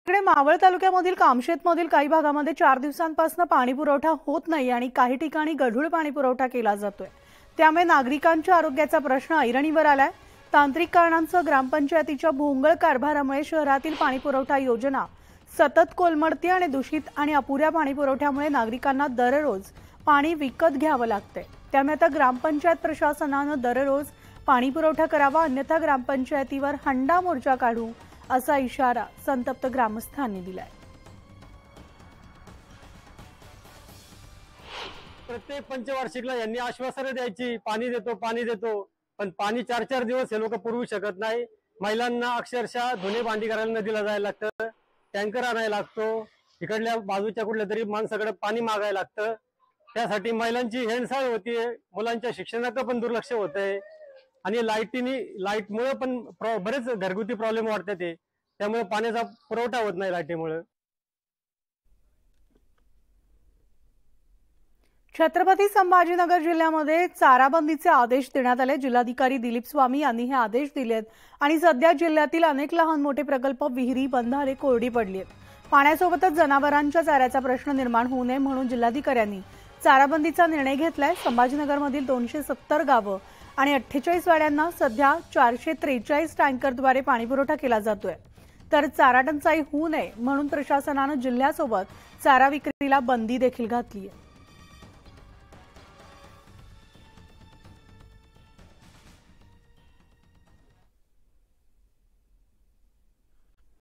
इकडे मावळ तालुक्यामधील कामशेतमधील काही भागामध्ये 4 दिवसांपासून पाणी पुरवठा होत नाही आणि काही ठिकाणी गढूळ पाणी पुरवठा केला जातोय। त्यामुळे नागरिकांच्या आरोग्याचा प्रश्न ऐरणीवर आलाय। तांत्रिक कारणांसह ग्रामपंचायतीच्या भोंगळ कारभारामुळे शहरातील पाणी पुरवठा योजना सतत कोलमडते आणि दूषित आणि अपुऱ्या पाणी पुरवठ्यामुळे नागरिकांना दररोज पाणी विकत घ्यावं लागतंय। त्यामुळे आता ग्रामपंचायत प्रशासनानं दररोज पाणी पुरवठा करावा, अन्यथा ग्रामपंचायतीवर हंडा मोर्चा काढू असा इशारा संतप्त ग्रामस्थांनी दिलाय। प्रत्येक पंचवार्षिकला यांनी आश्वासनं द्यायची, पाणी देतो, पण पाणी 4-4 दिवस हे लोक पुरवू शकत नाही। महिलांना अक्षरशः धुणे भांडी करायला नदीला जायला लागतं, टँकर आणायला लागतो, इकडल्या बाजूच्या कुठल्या तरी माणसाकडे पाणी मागायला लागतं। त्यासाठी महिलांची हेळसाळ होतीये, मुलांच्या शिक्षणाकडे पण दुर्लक्ष होतंय आणि लाईटमुळे पण बरेच घरगुती प्रॉब्लेम वाढतात ते, त्यामुळे पाण्याचा पुरवठा होत नाही लाईटीमुळे। छत्रपती संभाजीनगर जिल्ह्यामध्ये चाराबंदीचे आदेश देण्यात आले। जिल्हाधिकारी दिलीप स्वामी यांनी हे आदेश दिलेत आणि सध्या जिल्ह्यातील अनेक लहान मोठे प्रकल्प, विहिरी, बंधारे कोरडी पडली आहेत। पाण्यासोबतच जनावरांच्या चाऱ्याचा प्रश्न निर्माण होऊ नये म्हणून जिल्हाधिकाऱ्यांनी चाराबंदीचा निर्णय घेतलाय। संभाजीनगरमधील 270 गावं आणि 48 वाड्यांना सध्या 443 टँकरद्वारे पाणीपुरवठा केला जातोय। तर चारा टंचाई होऊ नये म्हणून प्रशासनानं जिल्ह्यासोबत चारा विक्रीला बंदी देखील घातली आहे।